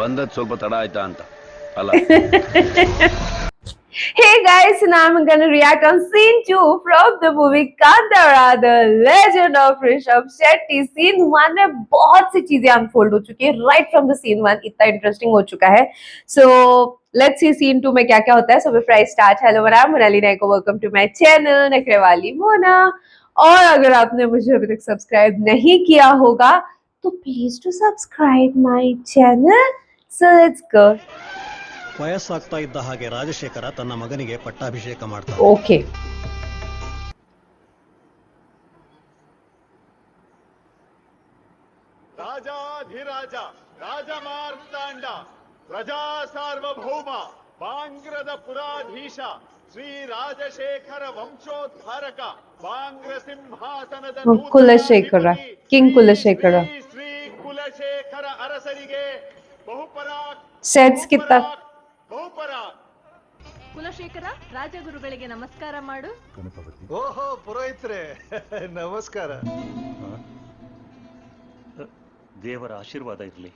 ಬಂದದ್ ಸ್ವಲ್ಪ ತಡ ಆಯ್ತಾ ಅಂತ ಅಲ್ಲ. Hey guys, so now I'm gonna react on scene 2 from the movie Kantara, the legend of Rishabh Shetty. Scene 1 में बहुत सी चीजें unfold हो चुकी है. Right from the scene 1 इतना interesting हो चुका है. So let's see scene 2 में क्या क्या होता है. So before I start, hello, I'm Monali Naiko. Welcome to my channel, नखरे वाली मोना. और अगर आपने मुझे अभी तक सब्सक्राइब नहीं किया होगा तो please to subscribe my channel. So let's go. ವಯಸ್ಸಾಗ್ತಾ ಇದ್ದ ಹಾಗೆ ರಾಜಶೇಖರ ತನ್ನ ಮಗನಿಗೆ ಪಟ್ಟಾಭಿಷೇಕ ಮಾಡ್ತಾನೆ. ಓಕೆ. ರಾಜಾಧಿರಾಜ ರಾಜಮಾರ್ತಾಂಡ ಪ್ರಜಾ ಸಾರ್ವಭೌಮ ಬಾಂಗ್ರದ ಪುರಾಧೀಶ ಶ್ರೀ ರಾಜಶೇಖರ ವಂಶೋದ್ಧಾರಕ ಬಾಂಗ್ರ ಸಿಂಹಾಸನದ ಕುಲಶೇಖರ, ಕಿಂಗ್ ಕುಲಶೇಖರ. ಶ್ರೀ ಕುಲಶೇಖರ ಅರಸರಿಗೆ ಬಹುಪರಾಕ್ ಸೆಟ್ಸ್ ಕಿತ್ತ ಕುಲಶೇಖರ ರಾಜಗುರುಗಳಿಗೆ ನಮಸ್ಕಾರ ಮಾಡು. ಓಹೋ ಪುರೋಹಿತ್ರೆ ನಮಸ್ಕಾರ. ದೇವರ ಆಶೀರ್ವಾದ ಇರಲಿ.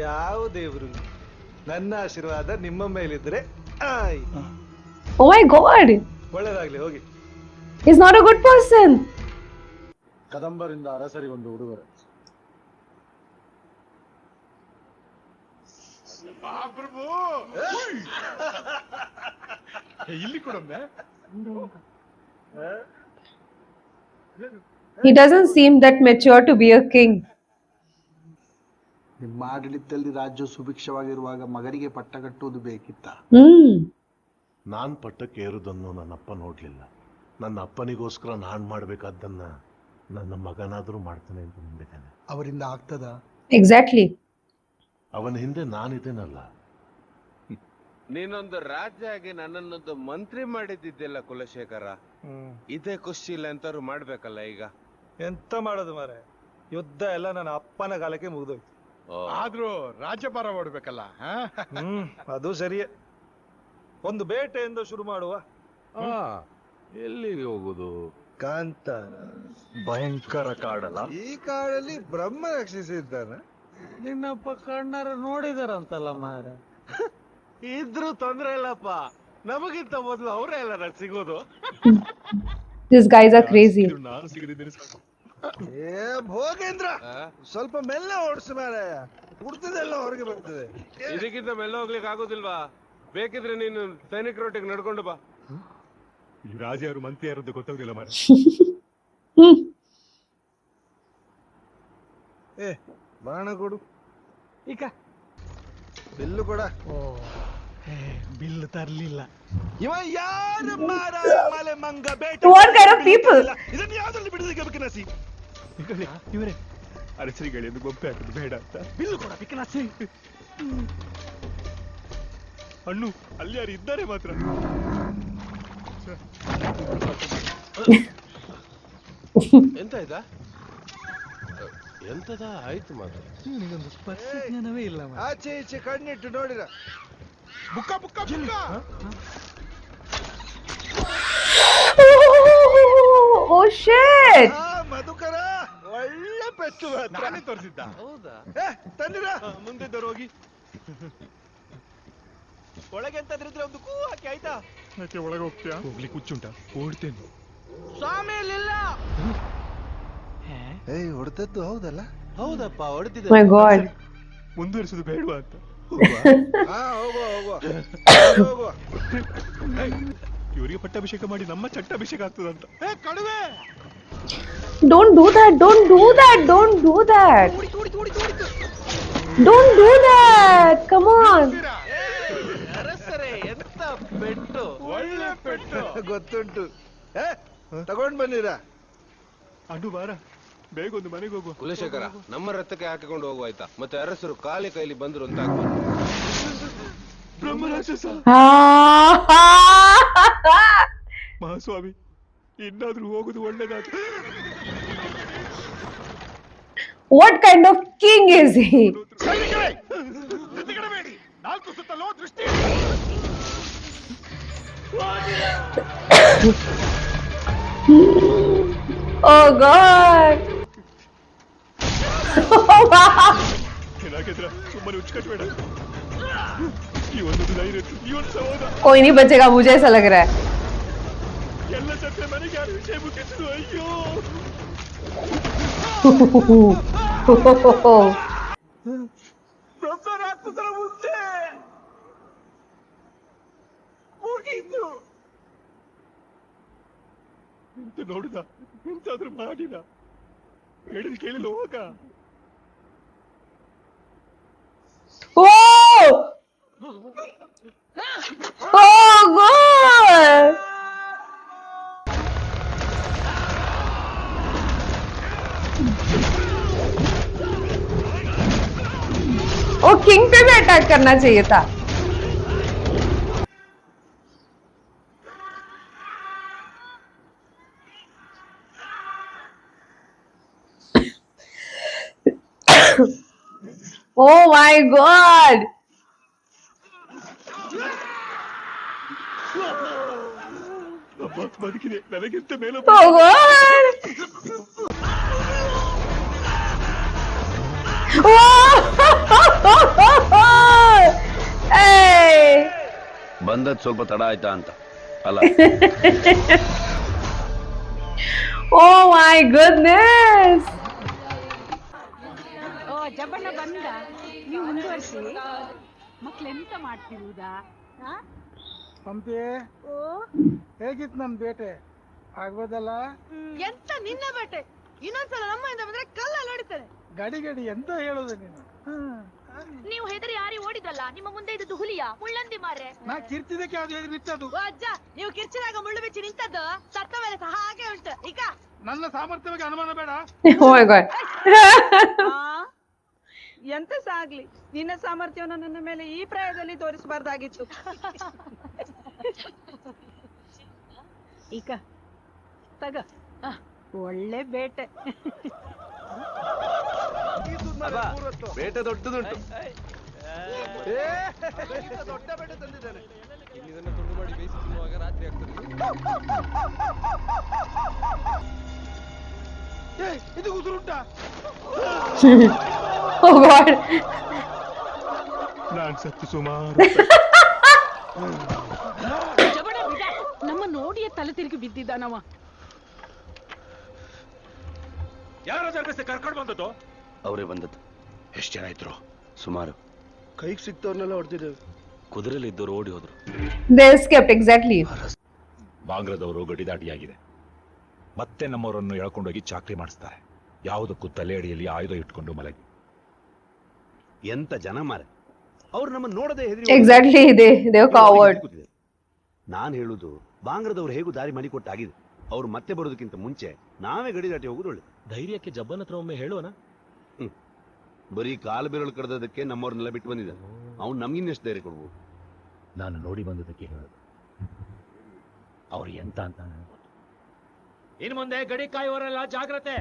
ಯಾವ ದೇವರು? ನನ್ನ ಆಶೀರ್ವಾದ ನಿಮ್ಮ ಮೇಲಿದ್ರೆ Oh my god, ಒಳ್ಳೇದಾಗ್ಲಿ, ಹೋಗಿ. he's not a good person. ಕದಂಬರಿಂದ ಅರಸರಿಗೊಂದು ಉಡುಗೊರೆ. ಪ್ರಭು ಇಲ್ಲಿ ಕೊಡೊಮ್ಮೆ. He doesn't seem that mature to be a king. ನಿಮ್ಮ ಆಡಳಿತದಲ್ಲಿ ರಾಜ್ಯ ಸುಭಿಕ್ಷವಾಗಿರುವಾಗ ಮಗನಿಗೆ ಪಟ್ಟ ಕಟ್ಟುವುದು ಬೇಕಿತ್ತ? ನಾನ್ ಪಟ್ಟಕ್ಕೆ ಏರುದನ್ನು ನನ್ನ ಅಪ್ಪ ನೋಡ್ಲಿಲ್ಲ. ನನ್ನ ಅಪ್ಪನಿಗೋಸ್ಕರ ನಾನ್ ಮಾಡ್ಬೇಕಾದ್ದನ್ನ ನನ್ನ ಮಗನಾದ್ರೂ ಮಾಡ್ತಾನೆ ಅಂತ ನಂಬಿದ್ದೇನೆ. ಅವರಿಂದ ಆಗ್ತದ? Exactly. ಅವನ ಹಿಂದೆ ನಾನಿದ್ದೇನಲ್ಲ. ನೀನೊಂದು ರಾಜ್ಯ ಆಗಿ ನನ್ನನ್ನೊಂದು ಮಂತ್ರಿ ಮಾಡಿದ್ದಿದ್ದೆಲ್ಲ ಕುಲಶೇಖರ, ಇದೇ ಖುಷಿಲ್ಲ ಎಂತಾರು ಮಾಡ್ಬೇಕಲ್ಲ ಈಗ. ಎಂತ ಮಾಡೋದು ಮಾರೆ, ಯುದ್ಧ ಎಲ್ಲ ನನ್ನ ಅಪ್ಪನ ಕಾಲಕ್ಕೆ ಮುಗಿದೋಯ್ತು. ಆದ್ರೂ ರಾಜ್ಯಭಾರ ಮಾಡ್ಬೇಕಲ್ಲ. ಅದು ಸರಿಯೇ. ಒಂದು ಬೇಟೆಯಿಂದ ಶುರು ಮಾಡುವ. ಎಲ್ಲಿಗೆ ಹೋಗುದು? ಕಾಂತ ಭಯಂಕರ ಕಾಡಲ್ಲ. ಈ ಕಾಡಲ್ಲಿ ಬ್ರಹ್ಮ ರಕ್ಷಿಸಿದ್ದಾನೆ. ನಿನ್ನಪ್ಪ ಕಣ್ಣಾರ ನೋಡಿದಾರಂತಲ್ಲ ಮಾರ. ಇದ್ರೂ ತೊಂದ್ರೆ ಇಲ್ಲಪ್ಪ, ನಮಗಿಂತ ಮೊದಲು ಅವರೇ ಎಲ್ಲ ಸಿಗೋದು. These guys are crazy. ನಾನು ಸಿಗದಿದ್ದೇನೆ. ಏ ಭೋಗೇಂದ್ರ, ಸ್ವಲ್ಪ ಮೆಲ್ಲ ಓಡಿಸು ಮಾರಾಯ, ಕುಡ್ತದೆಲ್ಲ ಹೊರಗೆ ಬರ್ತದೆ. ಇದಕ್ಕಿಂತ ಮೆಲ್ಲ ಹೋಗ್ಲಿಕ್ಕೆ ಆಗೋದಿಲ್ವಾ? ಬೇಕಿದ್ರೆ ನೀನು ಸೈನಿಕರೊಟ್ಟಿಗೆ ನಡ್ಕೊಂಡು ಬಾ. ಈ ರಾಜ ಯಾರು ಮಂತ್ರಿ ಯಾರದ್ದು ಗೊತ್ತಾಗುದಿಲ್ಲ ಮಾರ. ಏ ಬಾಣ ಕೊಡು. ಈಗ ಬಿಲ್ಲು ಕೊಡ. ಬಿಲ್ ತರ್ಲಿಲ್ಲ. ಇವ ಯಾರು ಮಾರ? ಮಲೆ ಮಂಗ ಬೇಟ. What kind of people? ಇದನ್ನ ಯಾವ್ದ್ರಲ್ಲಿ ಬಿಡೋದಕ್ಕೆ ಬಿಕನಾಸಿ? ಇವರೇ ಅರಸರಿಗಳು ಎಂದು ಗೊಂಪೆ ಹಾಕುದು ಬೇಡ ಅಂತ. ಬಿಲ್ಲು ಕೊಡ ಬಿಕನಾಸಿ. ಹಣ್ಣು ಅಲ್ಲಿ ಯಾರು ಇದ್ದಾರೆ ಮಾತ್ರ. ಎಂತ ಆಯ್ತಾ? ಎಂತದ ಆಯ್ತು ಮಾತ್ರ. ನಿನಗೊಂದು ಸ್ಪರ್ಶ ಜ್ಞಾನವೇ ಇಲ್ಲ. ಆಚೆ ಈಚೆ ಕಣ್ಣಿಟ್ಟು ನೋಡಿರ. ಬುಕ್ಕ ಬುಕ್ಕ ಬುಕ್ಕ. Oh shit. ಮಧುಕರ ಒಳ್ಳೆ ಪೆಟ್ಟು. ನಾನೇ ತೋರಿಸಿದ್ದ. ಹೌದಾ? ತಂದಿರ ಮುಂದಿದ್ದವ್ರು ಹೋಗಿ. ಒಳಗೆ ಎಂತಾದ್ರಿದ್ರೆ ಒಂದು ಕೂ ಹಾಕಿ ಆಯ್ತಾ? ಯಾಕೆ ಒಳಗೆ ಹೋಗ್ತೀಯಾ? ಹೋಗ್ಲಿಕ್ಕೆ ಹುಚ್ಚುಂಟ, ಓಡ್ತೇನೆ. ಸ್ವಾಮಿ ಇಲ್ಲ. ಏಯ್ ಹೊಡೆದದ್ದು ಹೌದಲ್ಲ? ಹೌದಪ್ಪ, ಹೊಡೆದಿದ್ದ. My god. ಮುಂದುವರಿಸುದು ಬೇಡವಾ ಅಂತ. ಹೋಗುವ. ಇವರಿಗೆ ಪಟ್ಟಾಭಿಷೇಕ ಮಾಡಿ ನಮ್ಮ ಚಟ್ಟಾಭಿಷೇಕ ಆಗ್ತದಂತ. ಕಡುವೆ. Don't do that. Don't do that. Don't do that. Don't do that. Come on. ಅರಸರೇ ಎಂತ ಪೆಟ್ಟು, ಒಳ್ಳೆ ಪೆಟ್ಟು. ಗೊತ್ತುಂಟು. ತಗೊಂಡ್ ಬನ್ನಿರ. ಅಡ್ಡು ಬಾರ, ಬೇಗ ಒಂದು ಮನೆಗೆ ಹೋಗುವ. ಕುಲಶೇಖರ, ನಮ್ಮ ರಥಕ್ಕೆ ಹಾಕಿಕೊಂಡು ಹೋಗುವಾಯ್ತಾ? ಮತ್ತೆ ಅರಸರು ಖಾಲಿ ಕೈಲಿ ಬಂದ್ರು ಅಂತ. ಬ್ರಹ್ಮರಾಕ್ಷಸ ಮಹಾಸ್ವಾಮಿ, ಇನ್ನಾದ್ರೂ ಹೋಗುದು ಒಳ್ಳೇದಾಯ್ತು. What kind of king is he? ನಾಲ್ಕು ಸುತ್ತಲೂ ದೃಷ್ಟಿ. Oh God. ಏನಾಗಿದ್ರ ಸುಮ್ಮನೆ ಉಚ್ಕಟ್ಬೇಡ. ಈ ಒಂದು ಧೈರ್ಯ, ಈ ಒಂದು ಸಹೋದ कोई नहीं बचेगा मुझे ऐसा लग रहा है. ಎಲ್ಲ ಸತ್ಯ ಮನೆಗೆ ಯಾರು ವಿಷಯ ಮುಟ್ಟಿಸಿದ್ರು. ಅಯ್ಯೋ ಪ್ರಸಾರ ಆಗ್ತದರ ಮುಂಚೆ ಮುಗೀತು. ಎಂತ ನೋಡುದ, ಎಂತಾದ್ರೂ ಮಾಡಿದ, ಹೇಳಿದ್ ಕೇಳಿಲ್ಲ ಹೋಗ. Oh! Oh God! Oh king पे भी अटैक करना चाहिए था. Oh my God! ಬದುಕಿದೆ, ನನಗಿಂತ ಮೇಲೆ Oh God! Hey! ಬಂದದ್ ಸ್ವಲ್ಪ ತಡ ಆಯ್ತಾ ಅಂತ ಅಲ್ಲ. Oh my goodness! ಓ ಜಬ್ಬಣ್ಣ ಬಂದ, ನೀವು ಮುಂದುವರಿಸಿ. ಮಕ್ಳೆಂತ ಮಾಡ್ತಿರುವುದಾ? ಹಂಪಿ ಹೇಗಿತ್ತು ನಮ್ ಬೇಟೆ? ಆಗ್ಬೋದಲ್ಲ? ಎಂತ ನಿನ್ನ ಬೇಟೆ? ಇನ್ನೊಂದ್ಸಲ ನಮ್ಮಿಂದ ಬಂದ್ರೆ ಕಲ್ಲಲ್ಲಿ ಹೊಡಿತಾರೆ. ಗಡಿ ಗಡಿ ಎಂತ ಹೇಳೋದು ನೀನು? ನೀವು ಹೆದರಿ ಯಾರಿ ಓಡಿದಲ್ಲ, ನಿಮ್ಮ ಮುಂದೆ ಇದ್ದದ್ದು ಹುಲಿಯ ಮುಳ್ಳಂದಿ ಮಾರೆ. ನಾ ಕಿರ್ತಿದಕ್ಕೆ ಅದು ಎದುರು ನಿಂತದ್ದು. ಓ ಅಜ್ಜ, ನೀವು ಕಿರ್ಚಿದಾಗ ಮುಳ್ಳು ಬಿಚ್ಚಿ ನಿಂತದ್ದು ಸತ್ತ ಮೇಲೆ ಸಹ ಹಾಗೆ ಉಂಟು. ಈಗ ನನ್ನ ಸಾಮರ್ಥ್ಯ ಬಗ್ಗೆ ಅನುಮಾನ ಬೇಡ. Oh my God! ಎಂತ ಸಾಗ್ಲಿ, ನಿನ್ನ ಸಾಮರ್ಥ್ಯವನ್ನು ನನ್ನ ಮೇಲೆ ಈ ಪ್ರಾಯದಲ್ಲಿ ತೋರಿಸಬಾರ್ದಾಗಿತ್ತು. ಈಗ ತಗ, ಒಳ್ಳೆ ಬೇಟೆ. ಬೇಟೆ ದೊಡ್ಡದುಂಟು. ದೊಡ್ಡ ಬೇಟೆ ತಂದಿದ್ದಾನೆ. ಇದು ಉದುರುಂಟ. Oh God! ನಾನ್ ಸತ್ತು ಸುಮಾರು. ನಮ್ಮ ನೋಡಿಯೇ ತಲೆ ತಿರುಗಿ ಬಿದ್ದಿದ್ದಾನವ. ಯಾರೋ ಕರ್ಕೊಂಡು ಬಂದದ್ದು? ಅವರೇ ಬಂದದ್ದು. ಎಷ್ಟು ಜನ ಇದ್ರು? ಸುಮಾರು. ಕೈಗೆ ಸಿಕ್ತವ್ರನ್ನೆಲ್ಲ ಹೊಡೆದಿದ್ದೇವೆ. ಕುದುರೆಲಿ ಇದ್ದವರು ಓಡಿ ಹೋದ್ರು. They escaped exactly. ಬಾಂಗ್ಲಾದವರು ಗಡಿದಾಟಿಯಾಗಿದೆ. ಮತ್ತೆ ನಮ್ಮವರನ್ನು ಎಳ್ಕೊಂಡೋಗಿ ಚಾಕ್ರಿ ಮಾಡಿಸ್ತಾರೆ. ಯಾವುದಕ್ಕೂ ತಲೆ ಅಡಿಯಲ್ಲಿ ಆಯುಧ ಇಟ್ಕೊಂಡು ಮಲಗಿ. ಎಂತ ಜನ ಮಾರೆ, ಅವ್ರು ನಮ್ಮನ್ನು ನೋಡದೆ ಹೆದರಿ. Exactly, they were coward. ನಾನ್ ಹೇಳುದು, ಬಾಂಗ್ಲಾದವ್ರು ಹೇಗೂ ದಾರಿ ಮಾಡಿಕೊಟ್ಟಾಗಿದೆ. ಅವ್ರು ಮತ್ತೆ ಬರೋದಕ್ಕಿಂತ ಮುಂಚೆ ನಾವೇ ಗಡಿ ದಾಟಿ ಹೋಗುದು ಒಳ್ಳೆ. ಧೈರ್ಯಕ್ಕೆ ಜಬ್ಬನ ಹತ್ರ ಒಮ್ಮೆ ಹೇಳೋಣ. ಬರೀ ಕಾಲು ಬೆರಳು ಕಡ್ದದಕ್ಕೆ ನಮ್ಮವ್ರನ್ನೆಲ್ಲ ಬಿಟ್ಟು ಬಂದಿದ್ದ. ಅವ್ನು ನಮ್ಗಿನ್ನೆಷ್ಟು ಧೈರ್ಯ ಕೊಡ್ಬೋದು? ನಾನು ನೋಡಿ ಬಂದದಕ್ಕೆ ಹೇಳೋದು, ಅವ್ರು ಎಂತ ಅಂತ ನನಗೆ ಗೊತ್ತು. ಇನ್ ಮುಂದೆ ಗಡಿ ಕಾಯುವವರೆಲ್ಲ ಜಾಗ್ರತೆ.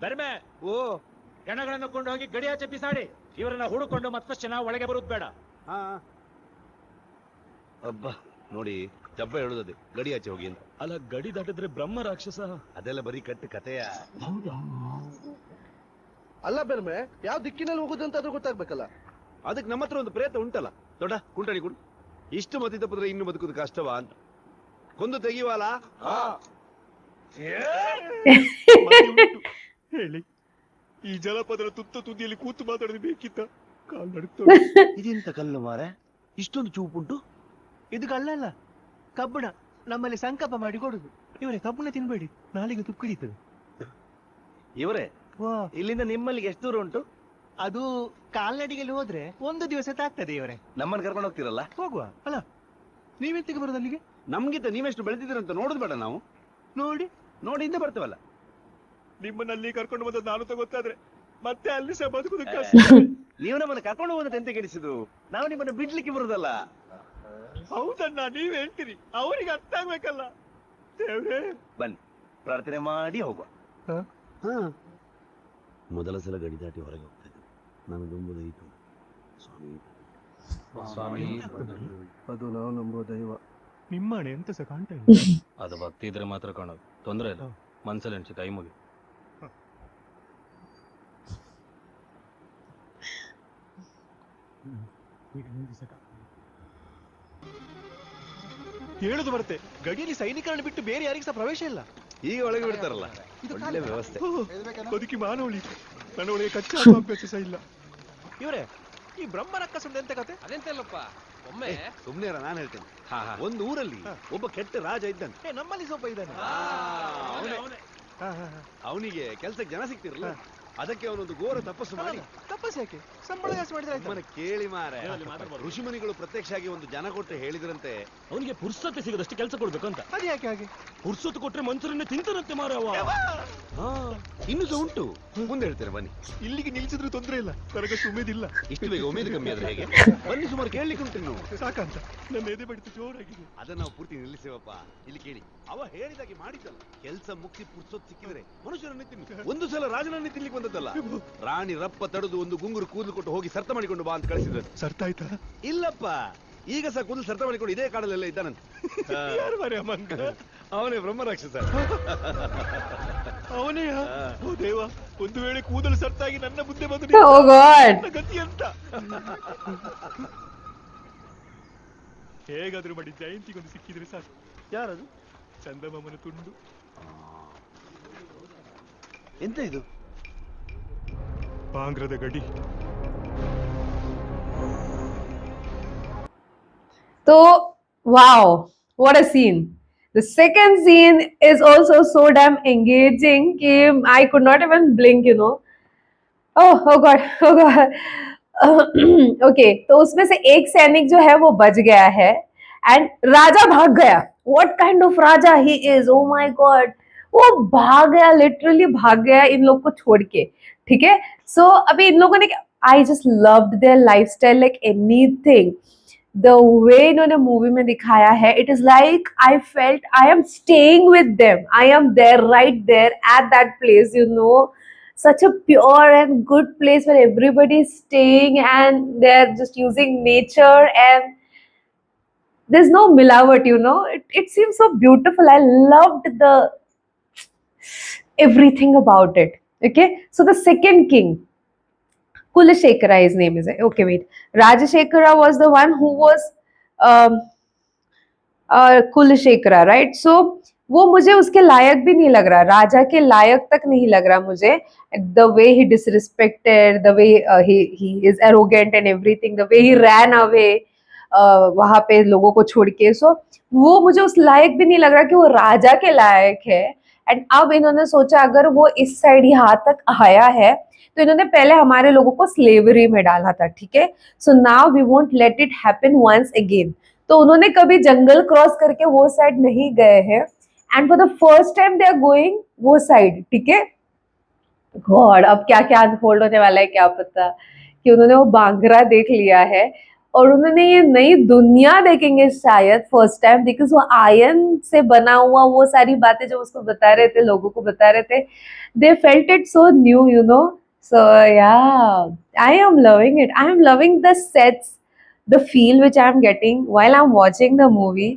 ಬರ್ಮೆ ಓ ಹೆಣಗಳನ್ನು ಕೊಂಡು ಹೋಗಿ ಗಡಿಯಾಚೆ ಬಿಸಾಡಿ. ಇವರನ್ನ ಹುಡುಕೊಂಡು ಮತ್ತಷ್ಟು ಜನ ಒಳಗೆ ಬರುವುದು ಬೇಡ. ಹಾ ಅಬ್ಬಾ ನೋಡಿ, ಜಬ್ಬ ಹೇಳುದದೆ ಗಡಿ ಆಚೆ ಹೋಗಿ ಅಂತ. ಅಲ್ಲ, ಗಡಿ ದಾಟಿದ್ರೆ ಬ್ರಹ್ಮ ರಾಕ್ಷಸ. ಅದೆಲ್ಲ ಬರೀ ಕಟ್ಟು ಕಥೆಯ. ಅಲ್ಲ ಬೆರ್ಮೆ, ಯಾವ ದಿಕ್ಕಿನಲ್ಲಿ ಹೋಗುದಂತ ಅದು ಗೊತ್ತಾಗ್ಬೇಕಲ್ಲ. ಅದಕ್ಕೆ ನಮ್ಮ ಹತ್ರ ಒಂದು ಪ್ರಯತ್ನ ಉಂಟಲ್ಲ. ದೊಡ್ಡ ಕುಂಟಣಿ ಕುಂಟು. ಇಷ್ಟು ಮತಿ ತಪ್ಪಿದ್ರೆ ಇನ್ನು ಬದುಕುದು ಕಷ್ಟವಾ ಅಂತ. ಕೊಂದು ತೆಗಿವಾಲ ಹೇಳಿ, ಈ ಜಲಪದರ ತುತ್ತ ತುದಿಯಲ್ಲಿ ಕೂತು ಮಾತಾಡೋದು ಬೇಕಿತ್ತ? ಕಾಲ್ ನಡುತ್ತ. ಇದೆಂತ ಕಲ್ಲು ಮಾರೆ, ಇಷ್ಟೊಂದು ಚೂಪುಂಟು? ಇದು ಕಲ್ಲಲ್ಲ, ಕಬ್ಬಣ. ನಮ್ಮಲ್ಲಿ ಸಂಕಲ್ಪ ಮಾಡಿ ಕೊಡುದು. ಇವರೇ ಕಬ್ಬಣ ತಿನ್ಬೇಡಿ, ನಾಳೆಗೆ ತುಕ್ಕಿಡಿತದೆ. ಇವರೇ ಇಲ್ಲಿಂದ ನಿಮ್ಮಲ್ಲಿಗೆ ಎಷ್ಟು ದೂರ ಉಂಟು? ಅದು ಕಾಲ್ನಡಿಗೆಯಲ್ಲಿ ಹೋದ್ರೆ 1 ದಿವಸ ತಾಗ್ತದೆ. ಇವರೇ ನಮ್ಮನ್ನು ಕರ್ಕೊಂಡು ಹೋಗ್ತಿರಲ್ಲ, ಹೋಗುವ ಅಲ್ಲ. ನೀವೆಂತಿಗೆ ಬರೋದು ಅಲ್ಲಿಗೆ? ನಮ್ಗಿಂತ ನೀವೆಷ್ಟು ಬೆಳೆದಿದ್ದೀರಂತ ನೋಡುದು ಬೇಡ ನಾವು? ನೋಡಿಂದ ಬರ್ತೇವಲ್ಲ. ನಿಮ್ಮನ್ನಲ್ಲಿ ಕರ್ಕೊಂಡು ಬಂದದ್ದು ನಾನು ಗೊತ್ತಾದ್ರೆ ಮತ್ತೆ ಅಲ್ಲಿ ಸಹ ಬದುಕುದು ಕಷ್ಟ. ನೀವು ನಮ್ಮನ್ನು ಕರ್ಕೊಂಡು ಹೋಗೋದಂತ ಎಂತ ಕೆಡಿಸಿದ್ದು? ನಾವು ನಿಮ್ಮನ್ನು ಬಿಡ್ಲಿಕ್ಕೆ ಬರುದಲ್ಲ. ಹೌದಣ್ಣ, ನೀವ್ ಹೇಳ್ತೀರಿ, ಅವರಿಗೆ ಅರ್ಥ ಆಗ್ಬೇಕಲ್ಲ. ದೇವ್ರೇ, ಬನ್ನಿ ಪ್ರಾರ್ಥನೆ ಮಾಡಿ ಹೋಗುವ. ಮೊದಲ ಸಲ ಗಡಿ ದಾಟಿ ಹೊರಗೆ ಹೋಗ್ತಾ ಇದ್ದೆ. ನನಗೊಂಬುದಾಯಿತು. ಸ್ವಾಮಿ, ಅದು ನಾವು ನಂಬೋ ದೈವ. ನಿಮ್ಮನೆ ಎಂತ ಸಹ ಕಾಣ್ತಾ ಇಲ್ಲ. ಅದು ಭಕ್ತಿ ಇದ್ರೆ ಮಾತ್ರ ಕಾಣೋದು, ತೊಂದ್ರೆ ಇಲ್ಲ. ಮನ್ಸಲ್ಲಿ ಅನ್ಸಿ ಕೈ ಮುಗಿ. ಹೇಳುದು ಬರುತ್ತೆ, ಗಡಿಯಲ್ಲಿ ಸೈನಿಕರನ್ನು ಬಿಟ್ಟು ಬೇರೆ ಯಾರಿಗೂ ಸಹ ಪ್ರವೇಶ ಇಲ್ಲ. ಈಗ ಒಳಗೆ ಬಿಡ್ತಾರಲ್ಲ, ಒಳ್ಳೆ ವ್ಯವಸ್ಥೆ. ಬದುಕಿ ಮಾನವಳಿ, ನನ್ನ ಒಳಗೆ ಕಚ್ಚಾ ಅಭ್ಯಾಸ ಸಹ ಇಲ್ಲ. ಇವರೇ, ಈ ಬ್ರಹ್ಮ ರಕ್ಕಸುಂಡ ಎಂತ ಕತೆ? ಅದೆಂತಲ್ಲಪ್ಪ, ಒಮ್ಮೆ ಸುಮ್ನೆ ನಾನು ಹೇಳ್ತೇನೆ. ಒಂದು ಊರಲ್ಲಿ ಒಬ್ಬ ಕೆಟ್ಟ ರಾಜ ಇದ್ದಾನೆ. ನಮ್ಮಲ್ಲಿ ಸ್ವಲ್ಪ ಇದ್ದಾನೆ. ಅವನಿಗೆ ಕೆಲ್ಸಕ್ಕೆ ಜನ ಸಿಗ್ತಿರಲ್ಲ, ಅದಕ್ಕೆ ಅವನೊಂದು ಘೋರ ತಪಸ್ಸು ಮಾಡಿ. ತಪಸ್ಸು ಯಾಕೆ? ಸಂಬಳ ಜಾಸ್ತಿ ಮಾಡಿದ್ರೆ ಮನೆ ಕೇಳಿ ಮಾರೆ, ಋಷಿಮುನಿಗಳು ಪ್ರತ್ಯಕ್ಷವಾಗಿ ಒಂದು ಜನ ಕೊಟ್ಟು ಹೇಳಿದ್ರಂತೆ ಅವನಿಗೆ ಪುರ್ಸತ್ತೆ ಸಿಗದಷ್ಟು ಕೆಲಸ ಕೊಡ್ಬೇಕು ಅಂತ. ಅದು ಯಾಕೆ ಹಾಗೆ? ಪುರ್ಸೊತ್ತು ಕೊಟ್ರೆ ಮನುಷ್ಯರನ್ನೇ ತಿಂತಾನಂತೆ ಮಾರವ. ಇನ್ನು ಸಹ ಉಂಟು, ಮುಂದೆ ಹೇಳ್ತೇನೆ ಬನ್ನಿ. ಇಲ್ಲಿಗೆ ನಿಲ್ಸಿದ್ರು ತೊಂದ್ರೆ ಇಲ್ಲ, ನನಗಷ್ಟು ಉಮೇದಿಲ್ಲ. ಇಷ್ಟು ಬೇಗ ಉಮೇದು ಕಮ್ಮಿ ಆದ್ರೆ ಹೇಗೆ? ಬನ್ನಿ, ಸುಮಾರು ಕೇಳಲಿಕ್ಕೆ ಉಂಟು ಇನ್ನು. ಸಾಕಂತ ನನ್ನ ಎದೆ ಬಡಿತ ಜೋರಾಗಿದೆ. ಅದನ್ನ ನಾವು ಪೂರ್ತಿ ನಿಲ್ಲಿಸೇವಪ್ಪ. ಇಲ್ಲಿ ಕೇಳಿ, ಅವ ಹೇಳಿದಾಗೆ ಮಾಡಿದ್ದಲ್ಲ. ಕೆಲಸ ಮುಗಿಸಿ ಪುರ್ಸೊತ್ತು ಸಿಕ್ಕಿದ್ರೆ ಮನುಷ್ಯರನ್ನೇ ತಿನ್ನು. ಒಂದು ಸಲ ರಾಜನನ್ನೇ ತಿನ್ಲಿಕ್ಕೆ ಬಂದದ್ದಲ್ಲ. ರಾಣಿ ರಪ್ಪ ತಡೆದು ಒಂದು ಗುಂಗುರು ಕೂದಲು ಕೊಟ್ಟು ಹೋಗಿ ಸರ್ತ ಮಾಡಿಕೊಂಡು ಬಾ ಅಂತ ಕಳಿಸಿದ್ರು. ಸರ್ತ ಆಯ್ತಾ? ಇಲ್ಲಪ್ಪ, ಈಗ ಸಹ ಕೂದಲು ಸರ್ತ ಮಾಡಿಕೊಂಡು ಇದೇ ಕಾಡಲ್ಲೆಲ್ಲ ಇದ್ದಾನಂತೆ. ಯಾರು ಮಾರ್ರೆ ಮಂಗ? ಅವನೇ ಬ್ರಹ್ಮ ರಾಕ್ಷಸ. ಅವನೇ? ಓ ದೇವ, ಒಂದು ವೇಳೆ ಕೂದಲು ಸರ್ತಾಗಿ ನನ್ನ ಮುಂದೆ ಬಂದು Oh God. ನನ್ನ ಗತಿ ಅಂತ. ಹೇಗಾದ್ರೂ ಮಾಡಿ ಜಯಂತಿಗೊಂದು ಸಿಕ್ಕಿದ್ರೆ ಸಾಕು. ಯಾರದು? ಚಂದಮಾಮನ ತುಂಡು. ಎಂತ ಇದು? ಬಾಂಗ್ರದ ಗಡಿ. So, wow, what a scene. The second scene is also so damn engaging that I could not even blink, you know. Oh God, oh God. Okay, तो उसमें से एक सैनिक जो है वो बच गया है एंड राजा भाग गया. What kind of Raja he is? Oh my God. वो भाग गया, लिटरली भाग गया इन लोग को छोड़ के. ठीक है, सो अभी इन लोगों ने, I just loved there lifestyle like anything. The way इन्होंने मूवी में दिखाया है, it is like I felt I am staying with them. I am there, right there at that place, you know. Such a pure and good place where everybody is staying and they're just using nature and there's no milavat, you know. It seems so beautiful. I loved the everything about it. Okay, so the second king, Kulashekara, his name is. Okay, wait. Rajashekara was the one who was Kulashekara, right? So वो मुझे उसके लायक भी नहीं लग रहा, राजा के लायक तक नहीं लग रहा मुझे. The way he disrespected, the way he is arrogant and everything, the way he ran away वहाँ पे लोगों को छोड़ के, so वो मुझे उस लायक भी नहीं लग रहा कि वो राजा के लायक है. एंड अब इन्होंने सोचा अगर वो इस साइड यहाँ तक आया है तो इन्होंने पहले हमारे लोगों को स्लेवरी में डाला था. ठीक है, so now we won't let it happen once again. तो उन्होंने कभी जंगल क्रॉस करके वो साइड नहीं गए हैं and for the first time they are going वो साइड. ठीक है, गॉड, अब क्या क्या अनफोल्ड होने वाला है क्या पता. कि उन्होंने वो बांगरा देख लिया है और उन्होंने ये नई दुनिया देखेंगे शायद फर्स्ट टाइम, बिकॉज वो आयरन से बना हुआ वो सारी बातें जो उसको बता रहे थे, लोगों को बता रहे थे, they felt it so new, you know. So yeah, I am loving it. I am loving the sets, the feel which I am getting while I'm watching the movie,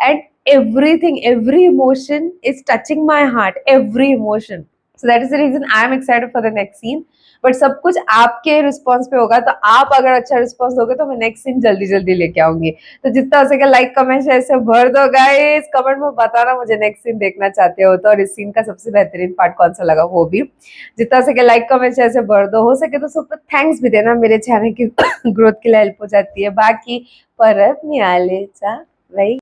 and everything, every emotion is touching my heart, every emotion. So that is the reason I am excited for the next scene. But सब कुछ आपके response पे होगा, तो आप अगर अच्छा response दोगे तो मैं नेक्स्ट सीन जल्दी जल्दी लेके आऊंगी. तो जितना हो सके लाइक कमेंट शेयर से भर दो गाइस. कमेंट में बताना मुझे नेक्स्ट सीन देखना चाहते हो तो, और इस सीन का सबसे बेहतरीन पार्ट कौन सा लगा वो भी. जितना हो सके लाइक कमेंट शेयर से भर दो. हो सके तो सुपर थैंक्स भी देना, मेरे चैनल की ग्रोथ के लिए हेल्प हो जाती है. बाकी परत मिळालेचा भाई.